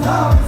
Come on,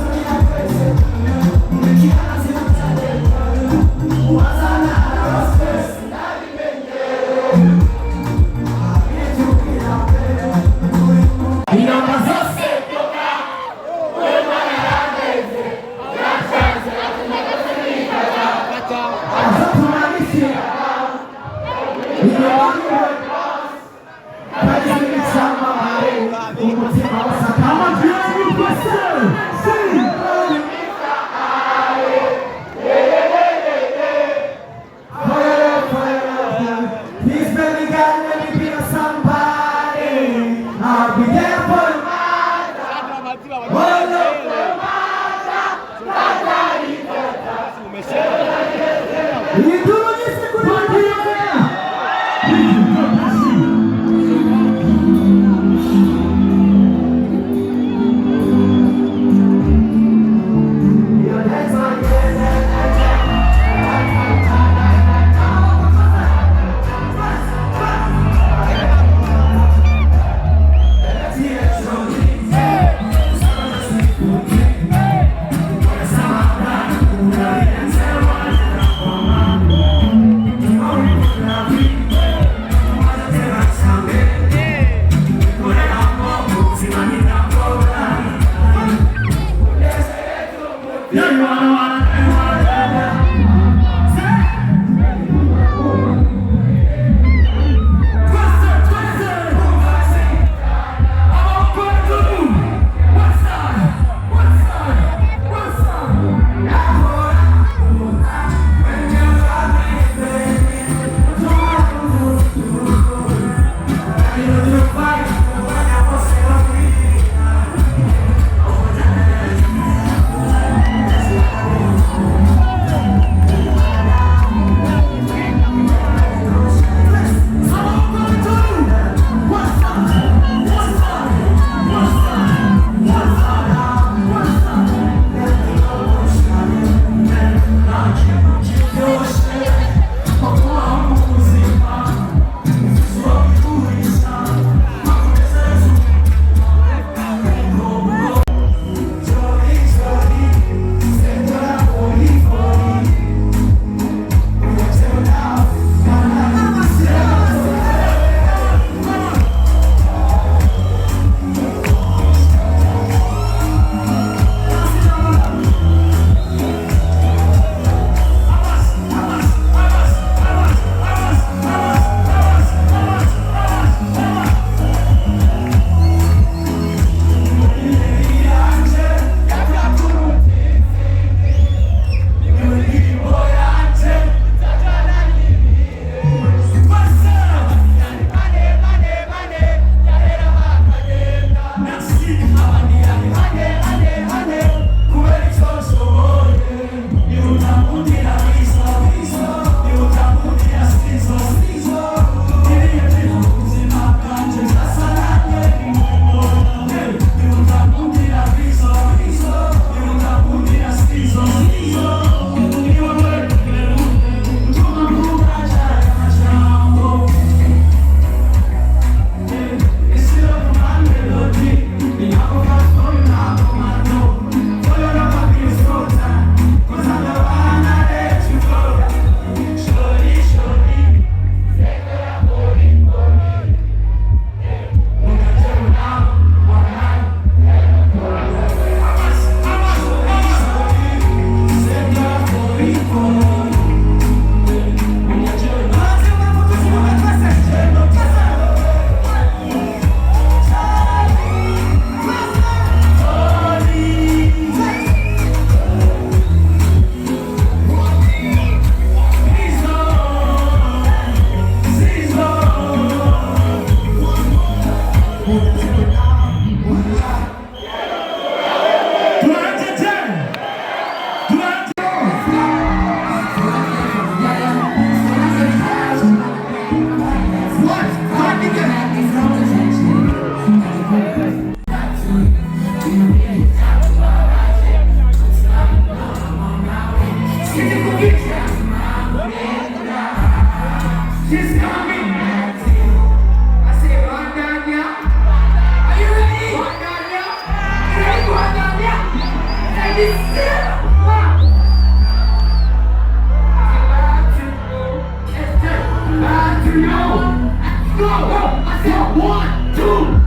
go. I said 1, 2,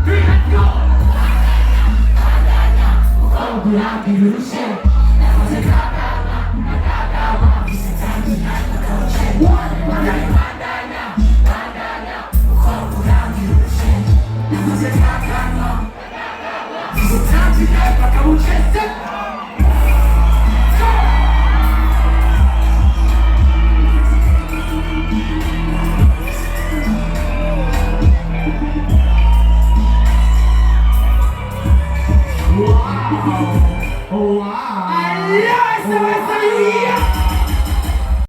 3, let's go.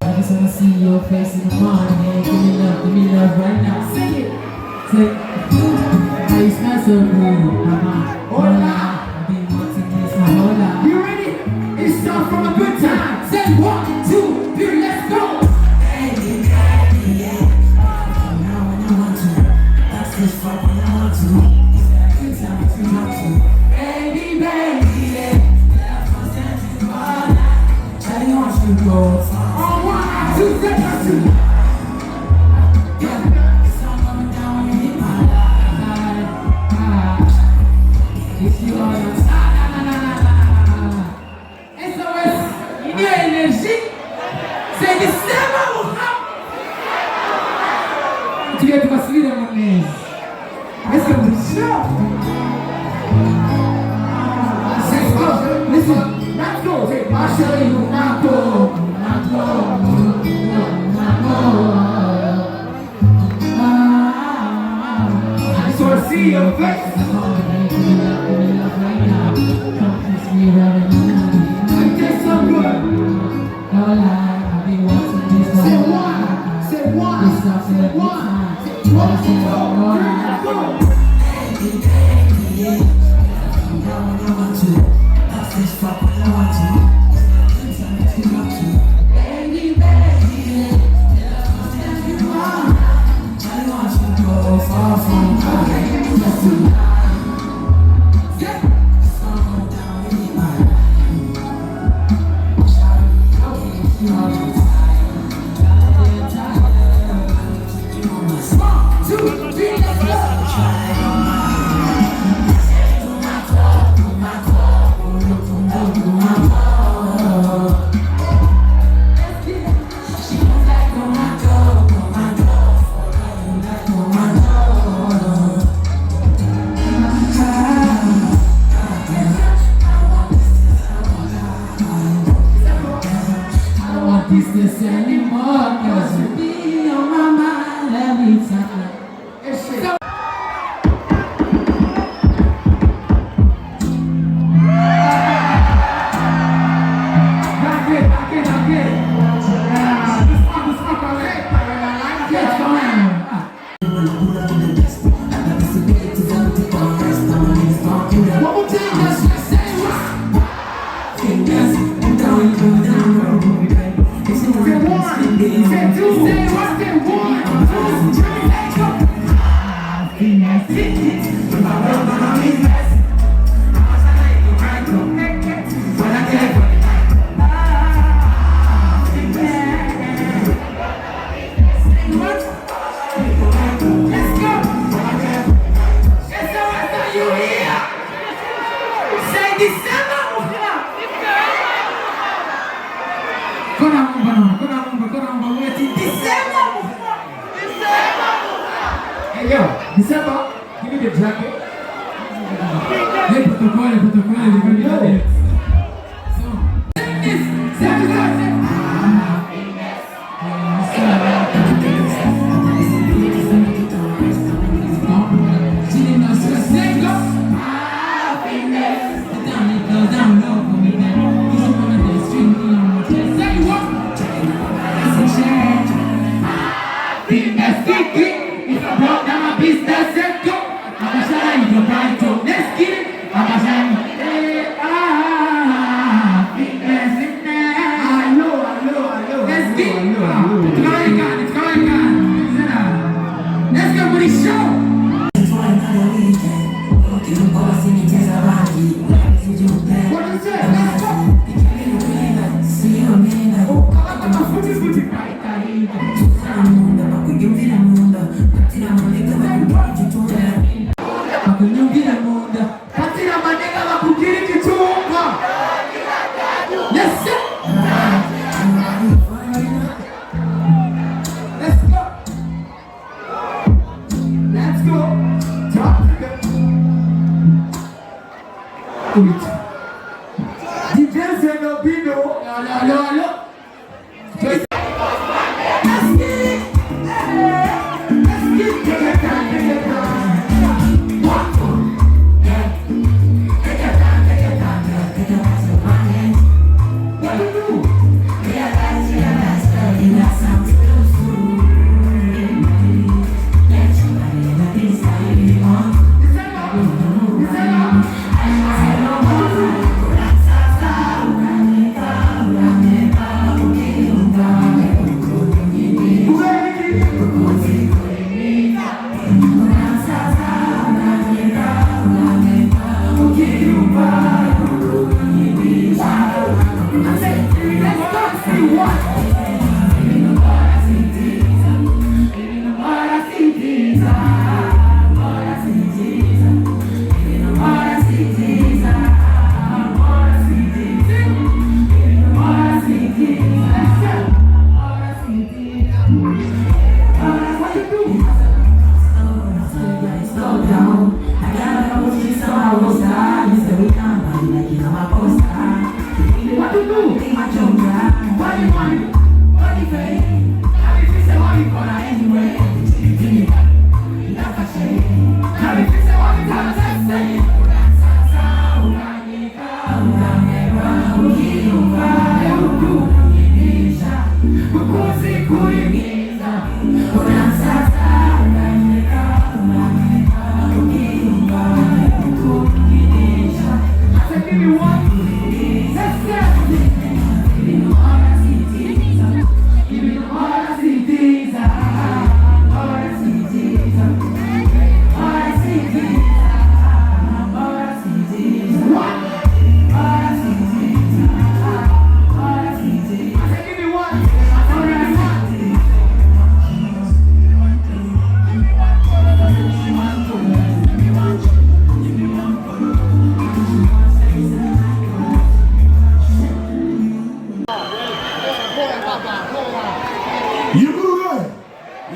I just wanna see your face in the morning. Give me love right now. Sing it. Say, how you smell so good, mama. Hola. I've been wanting this my whole life. You ready? It's time for a good time. Say 1, 2, 3, let's go. Baby, baby, yeah. Now when I want to. That's this fuck when I want to. Good time if you want to. Baby, baby, yeah. Love was dancing all night. Charlie wants to go. On 1, 2, 3, let's go. If you are not S.O.S, il y a énergie. C'est December ou pas? tu viens de passer dans mon nez. Est-ce que vous êtes chaud? Let's go. Listen, let's go. Say, my shawty, you not go. I just wanna see your face. This anymore, 'cause you be on my mind every time. Hey yo, December, give me the jacket. Hey, protocol, we're going to do it. So, Let's get it. kubita. DJ Zenobino. Allo. Let's get it. Let's get it. Take your time.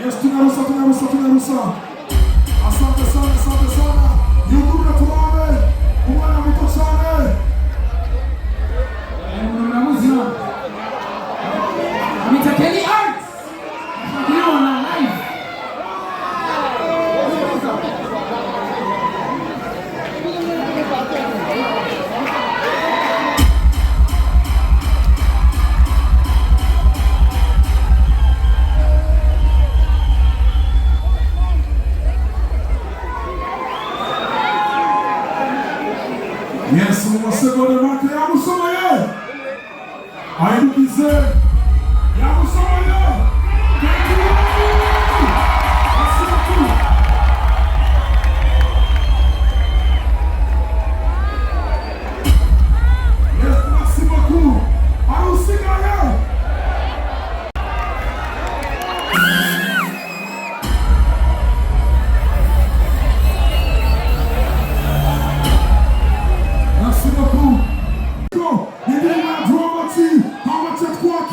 Yes, tunarusa. Asante sana. Yuguru tuone. Umwana muto cyane. Muzima. Mitakeni arts. Ndio na live. Yes, umusegode make yamusomoye. Ayidukize. Yamusomoye. Yes, merci beaucoup. Arusigaye. Merci beaucoup. Go. You did not draw my team. How much it's working?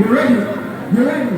You ready? You ready?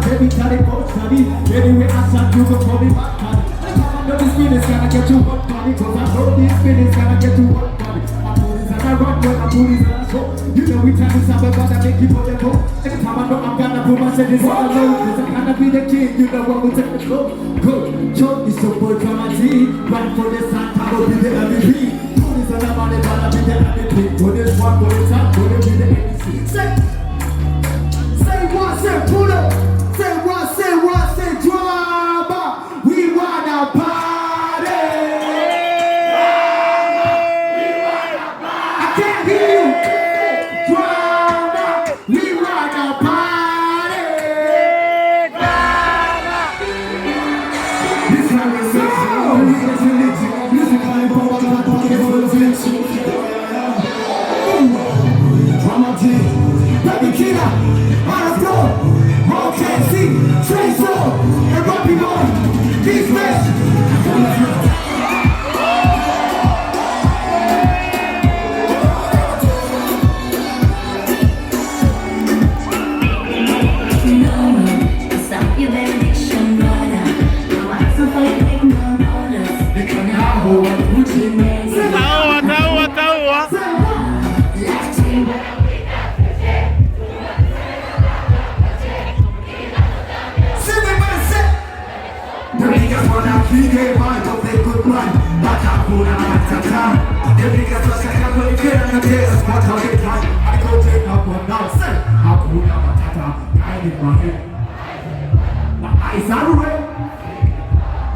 Every time I go study, anyway I shot you go for me back party. I know this feeling's gonna get you one body, cause I know this feeling's gonna get you one body. My booties and I run when my booties and I show. You know we time to stop about that make people let go. Every time I know I'm gonna put myself in one alone, cause I'm gonna be the king, you know what will take the show. Go, choke is your boy from my team. Run for the sun, I will be the MVP. Booties and I'm on it, but I'll be the MVP. For this one, for the top, for the MC. Say what, say pull up. Say what, say drama. We wanna party. I can't hear you. Drama. We wanna party. This how we say musically drama team. Baby killer. On the floor. Trace up and rock people, these rest. Stop your benediction, brother. No answer for your ignorance. They can't have what Gucci means.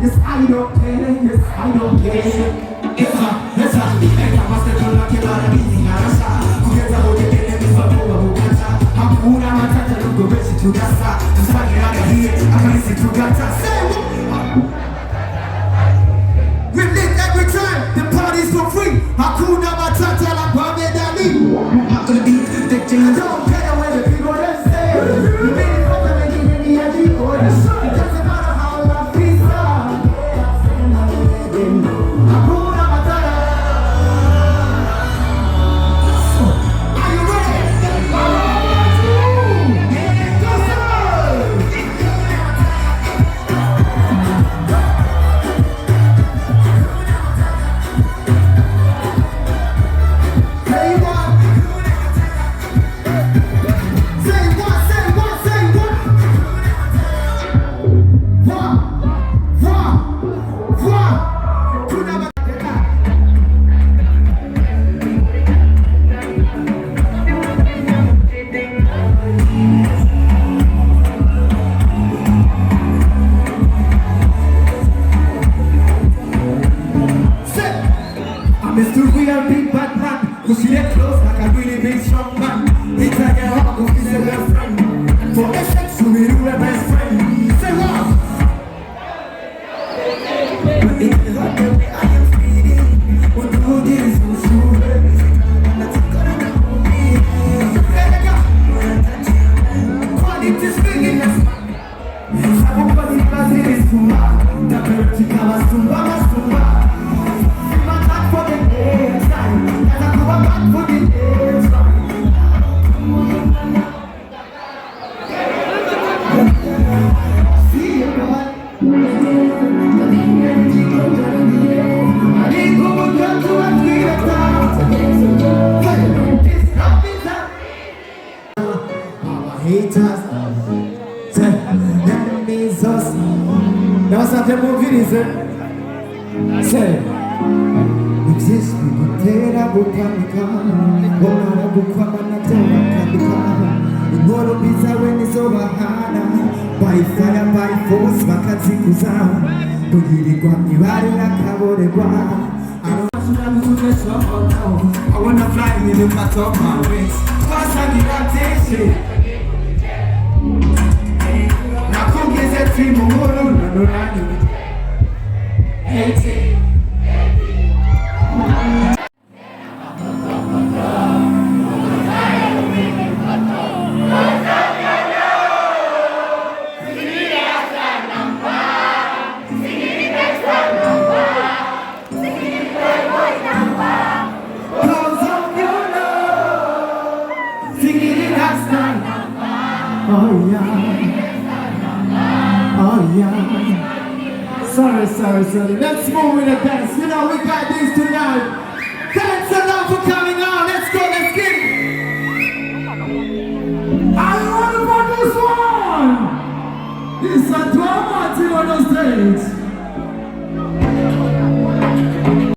Yes, I don't care. Yes, I don't care. It's a must have done like a lot of easy. Together, we'll get enemies for who got shot. Hakuna matata, look go rich to that side. Just like it out of here, I can listen to Gata. We live every time, the party's for free. Hakuna matata, like Mohammed Ali. How could it be the thing? I don't care where the people that say. You made it for the making any idea or the show. It doesn't matter how I feel. Hakuna matata. Are you ready? Say, exist bigutera gukanika wamara gukwamana byabakandika inkoro bizawe nizo bahana by fire by force bakazikuza kugirirwa ibarira kaborerwa I wanna fly in the back of my wings cause I need attention nakugeze trimuro nanurani hate Sorry. Let's move with the dance. You know we got this tonight. Thanks a lot for coming out. Let's go. Let's get it. Are you ready for this one? This is a drama on the stage.